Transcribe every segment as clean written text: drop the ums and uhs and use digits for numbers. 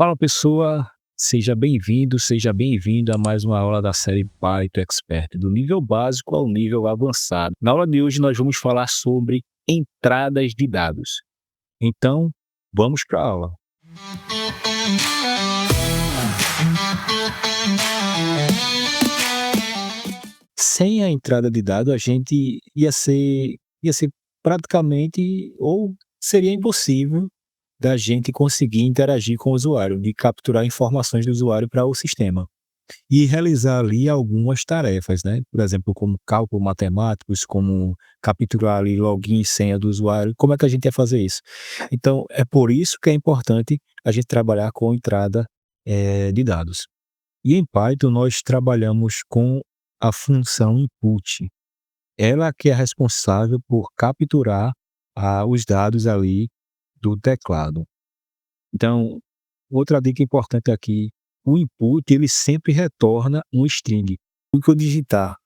Fala pessoa, seja bem-vindo, seja bem-vinda a mais uma aula da série Python Expert, do nível básico ao nível avançado. Na aula de hoje nós vamos falar sobre entradas de dados. Então, vamos para a aula. Sem a entrada de dados, a gente ia ser praticamente, ou seria impossível da gente conseguir interagir com o usuário, de capturar informações do usuário para o sistema. E realizar ali algumas tarefas, né? Por exemplo, como cálculos matemáticos, como capturar ali login e senha do usuário. Como é que a gente ia fazer isso? Então, é por isso que é importante a gente trabalhar com entrada de dados. E em Python nós trabalhamos com a função input. Ela que é responsável por capturar os dados ali do teclado. Então, outra dica importante aqui, o input ele sempre retorna um string. O que eu digitar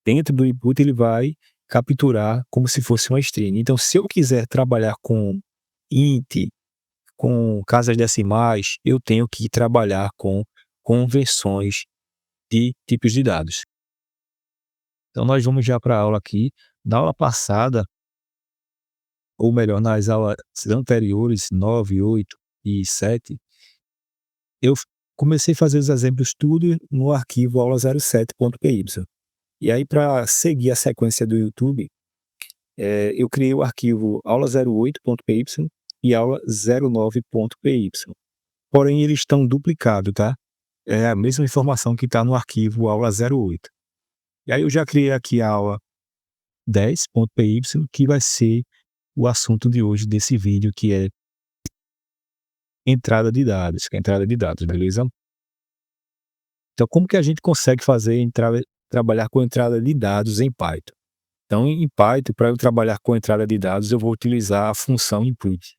dentro do input ele vai capturar como se fosse uma string. Então, se eu quiser trabalhar com int, com casas decimais, eu tenho que trabalhar com conversões de tipos de dados. Então, nós vamos já para a aula aqui. Na aula passada, ou melhor, nas aulas anteriores, 9, 8 e 7, eu comecei a fazer os exemplos tudo no arquivo aula07.py. E aí, para seguir a sequência do YouTube, eu criei o arquivo aula08.py e aula09.py. Porém, eles estão duplicados, tá? É a mesma informação que está no arquivo aula08. E aí eu já criei aqui a aula 10.py, que vai ser o assunto de hoje desse vídeo, que é entrada de dados, beleza? Então, como que a gente consegue trabalhar com entrada de dados em Python? Então, em Python, para eu trabalhar com entrada de dados, eu vou utilizar a função input.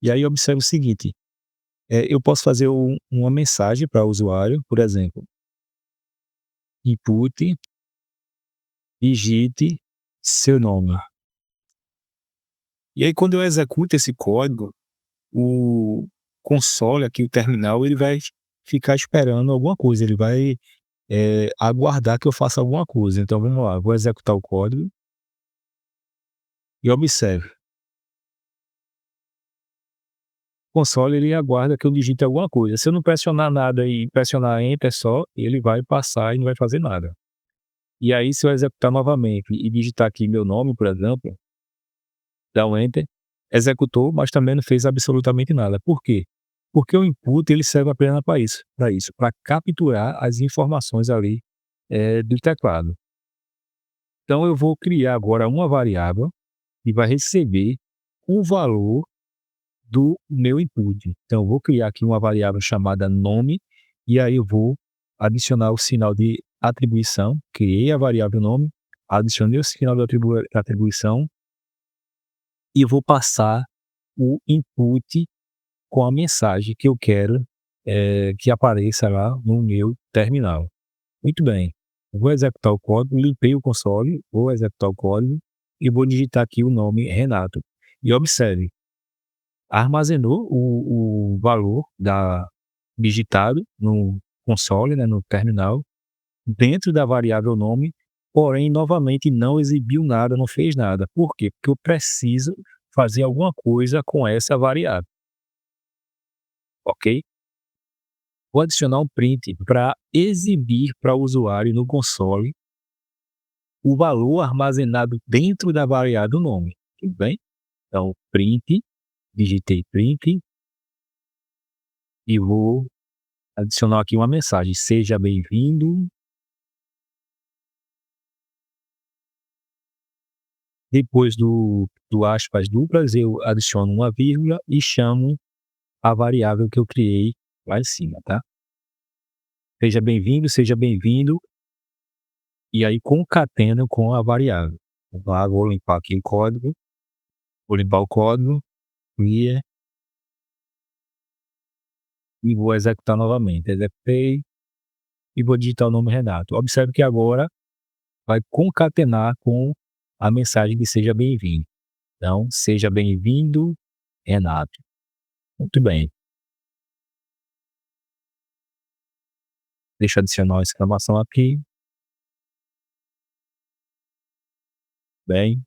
E aí, observe o seguinte, eu posso fazer uma mensagem para o usuário, por exemplo, input, digite seu nome. E aí, quando eu executo esse código, o console aqui, o terminal, ele vai ficar esperando alguma coisa, ele vai aguardar que eu faça alguma coisa. Então, vamos lá, vou executar o código e observe. O console ele aguarda que eu digite alguma coisa. Se eu não pressionar nada e pressionar Enter só, ele vai passar e não vai fazer nada. E aí, se eu executar novamente e digitar aqui meu nome, por exemplo, dar um Enter, executou, mas também não fez absolutamente nada. Por quê? Porque o input ele serve apenas para isso, para capturar as informações ali do teclado. Então, eu vou criar agora uma variável que vai receber o valor do meu input. Então, eu vou criar aqui uma variável chamada nome, e aí eu vou adicionar o sinal de atribuição. Criei a variável nome, adicionei o sinal de atribuição e vou passar o input com a mensagem que eu quero que apareça lá no meu terminal. Muito bem, eu vou executar o código, limpei o console, vou executar o código e vou digitar aqui o nome Renato. E observe, armazenou o valor digitado no console, né, no terminal, dentro da variável nome, porém, novamente, não exibiu nada, não fez nada. Por quê? Porque eu preciso fazer alguma coisa com essa variável, ok? Vou adicionar um print para exibir para o usuário no console o valor armazenado dentro da variável nome, tudo bem? Então, print, digitei print e vou adicionar aqui uma mensagem, seja bem-vindo. Depois do aspas duplas, eu adiciono uma vírgula e chamo a variável que eu criei lá em cima, tá? Seja bem-vindo, seja bem-vindo, e aí concateno com a variável. Vou limpar aqui o código, vou limpar o código, clear, e vou executar novamente. Executei e vou digitar o nome Renato. Observe que agora vai concatenar com a mensagem de seja bem-vindo. Então, seja bem-vindo, Renato. Muito bem. Deixa eu adicionar uma exclamação aqui. Bem,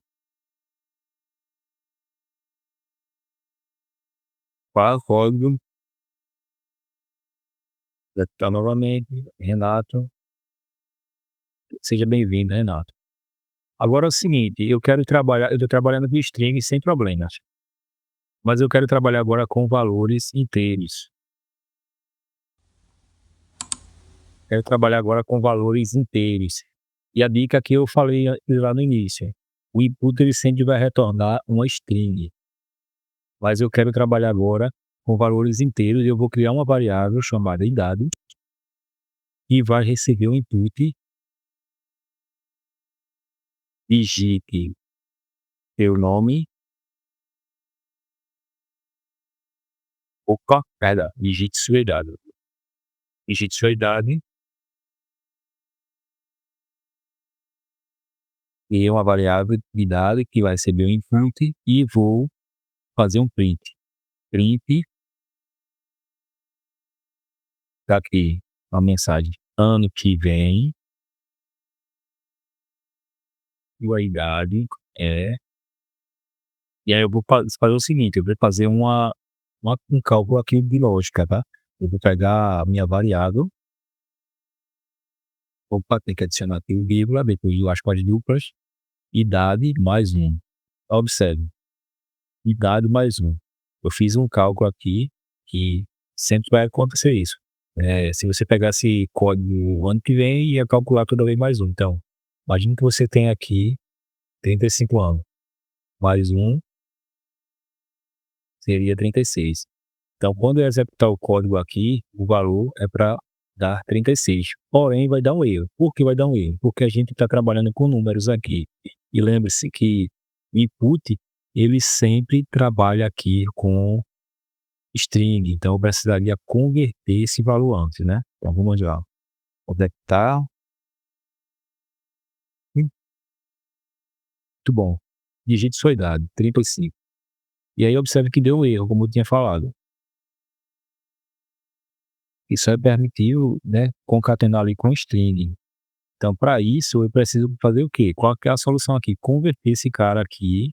qual código? Tá novamente, Renato. Seja bem-vindo, Renato. Agora é o seguinte, eu estou trabalhando com string sem problemas, mas eu quero trabalhar agora com valores inteiros. Quero trabalhar agora com valores inteiros. E a dica que eu falei lá no início, o input ele sempre vai retornar uma string, mas eu quero trabalhar agora com valores inteiros e eu vou criar uma variável chamada idade que vai receber o input, digite seu nome, digite sua idade. Digite sua idade e uma variável de idade que vai receber o input e vou fazer um print. Print, tá aqui uma mensagem, ano que vem, sua idade é. E aí eu vou fazer o seguinte, eu vou fazer um cálculo aqui de lógica, tá? Eu vou pegar a minha variável, opa, tem que adicionar aqui o vírgula, depois as aspas duplas, idade mais um. Observe, idade mais um. Eu fiz um cálculo aqui que sempre vai acontecer isso. Se você pegasse código o ano que vem, ia calcular toda vez mais um. Então, imagine que você tem aqui 35 anos, mais um seria 36. Então, quando eu executar o código aqui, o valor é para dar 36. Porém, vai dar um erro. Por que vai dar um erro? Porque a gente está trabalhando com números aqui. E lembre-se que o input, ele sempre trabalha aqui com string. Então, eu precisaria converter esse valor antes, né? Então, vamos lá. Onde é que tá? Muito bom. Digite sua idade, 35. E aí, observe que deu um erro, como eu tinha falado. Isso é permitido, né, concatenar ali com string. Então, para isso, eu preciso fazer o quê? Qual que é a solução aqui? Converter esse cara aqui,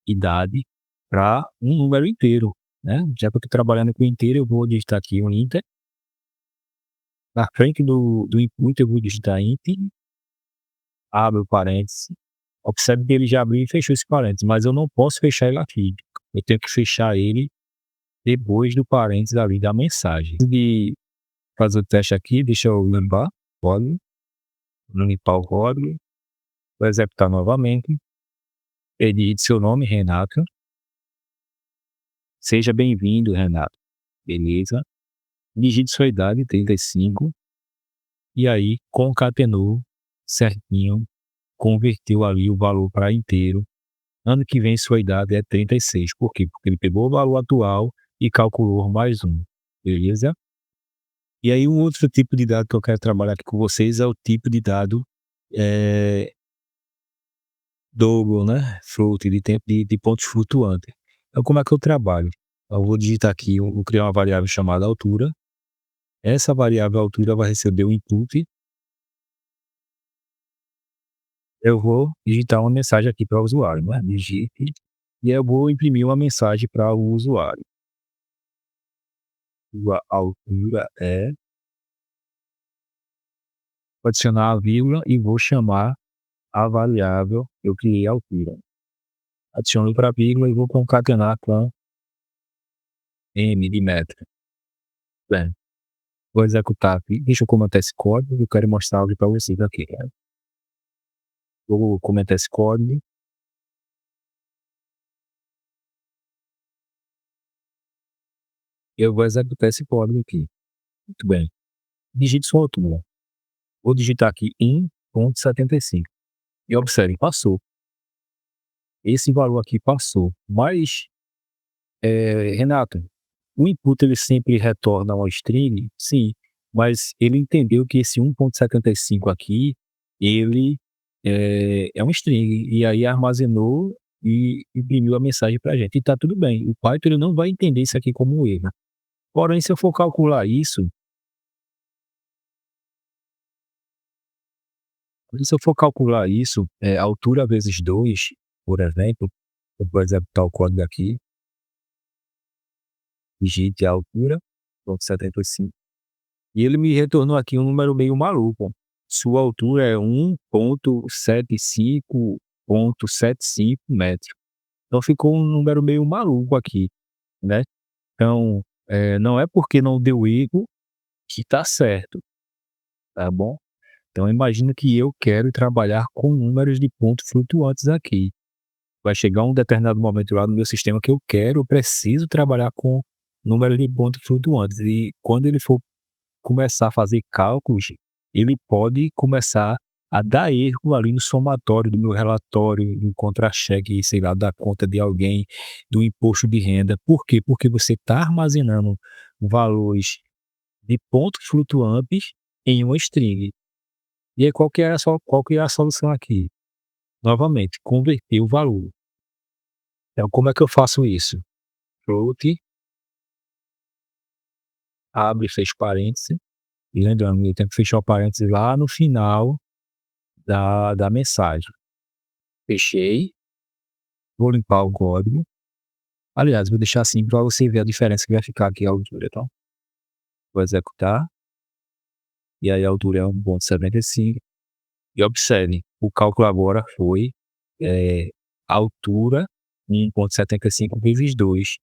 idade, para um número inteiro, né? Já que eu estou trabalhando com inteiro, eu vou digitar aqui um int. Na frente do input, eu vou digitar int, abre o parênteses. Observe que ele já abriu e fechou esse parênteses, mas eu não posso fechar ele aqui. Eu tenho que fechar ele depois do parênteses ali da mensagem. Antes de fazer o teste aqui, deixa eu limpar o código. Vou limpar o código. Vou executar novamente. Digite seu nome, Renato. Seja bem-vindo, Renato. Beleza. Digite sua idade, 35. E aí, concatenou certinho, converteu ali o valor para inteiro. Ano que vem, sua idade é 36. Por quê? Porque ele pegou o valor atual e calculou mais um. Beleza? E aí, um outro tipo de dado que eu quero trabalhar aqui com vocês é o tipo de dado double, né? Float, de tempo de pontos flutuantes. Então, como é que eu trabalho? Eu vou digitar aqui, eu vou criar uma variável chamada altura. Essa variável altura vai receber o input. Eu vou digitar uma mensagem aqui para o usuário, né? Digite. E eu vou imprimir uma mensagem para o usuário. Sua altura é. Vou adicionar a vírgula e vou chamar a variável que eu criei a altura. Adiciono para a vírgula e vou concatenar com m de metro. Bem, vou executar aqui. Deixa eu comentar esse código. Eu quero mostrar algo para vocês aqui. Né? Vou comentar esse código. Eu vou executar esse código aqui. Muito bem. Digite sua altura. Vou digitar aqui 1,75. E observe, passou. Esse valor aqui passou. Mas, Renato, o input ele sempre retorna uma string? Sim. Mas ele entendeu que esse 1,75 aqui, ele é um string. E aí armazenou e imprimiu a mensagem para a gente. E está tudo bem. O Python ele não vai entender isso aqui como um erro. Porém, se eu for calcular isso, Se eu for calcular isso, altura vezes 2, por exemplo, eu vou executar o código aqui, digite a altura, ponto 75, e ele me retornou aqui um número meio maluco. Sua altura é 1,75,75 metros. Então ficou um número meio maluco aqui, né. Então, não é porque não deu erro que tá certo, tá bom? Então imagina que eu quero trabalhar com números de pontos flutuantes aqui. Vai chegar um determinado momento lá no meu sistema que eu preciso trabalhar com números de pontos flutuantes, e quando ele for começar a fazer cálculos, ele pode começar a dar erro ali no somatório do meu relatório, no contra-cheque, sei lá, da conta de alguém, do imposto de renda. Por quê? Porque você está armazenando valores de pontos flutuantes em uma string. E aí qual que é a solução aqui? Novamente, converter o valor. Então como é que eu faço isso? Float, abre e fecha parênteses, e lembrando, eu tenho que fechar o parênteses lá no final da mensagem. Fechei, vou limpar o código. Aliás, vou deixar assim para você ver a diferença que vai ficar aqui a altura, tá? Vou executar, e aí a altura é 1,75. E observe, o cálculo agora foi altura 1,75 vezes 2,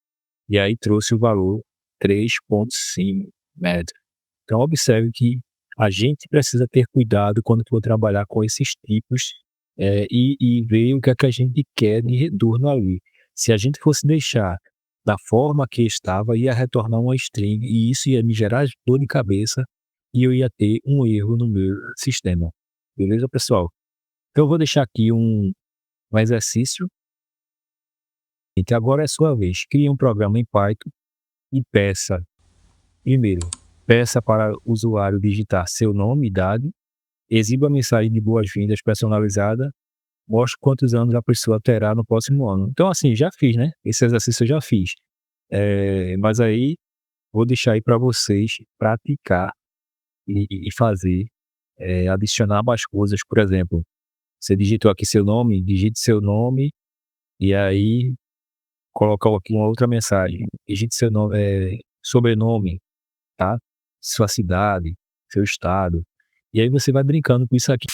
e aí trouxe o valor 3,5 metros. Então observe que a gente precisa ter cuidado quando for trabalhar com esses tipos, e ver o que é que a gente quer de retorno ali. Se a gente fosse deixar da forma que estava, ia retornar uma string, e isso ia me gerar dor de cabeça, e eu ia ter um erro no meu sistema. Beleza, pessoal? Então eu vou deixar aqui um exercício. Então agora é sua vez. Crie um programa em Python e peça para o usuário digitar seu nome e idade, exiba a mensagem de boas-vindas personalizada, mostre quantos anos a pessoa terá no próximo ano. Então assim, já fiz, né, esse exercício eu já fiz. Mas aí vou deixar aí para vocês praticar e fazer, adicionar mais coisas. Por exemplo, você digitou aqui seu nome, digite seu nome, e aí colocar aqui uma outra mensagem, digite seu nome, sobrenome, tá? Sua cidade, seu estado. E aí você vai brincando com isso aqui.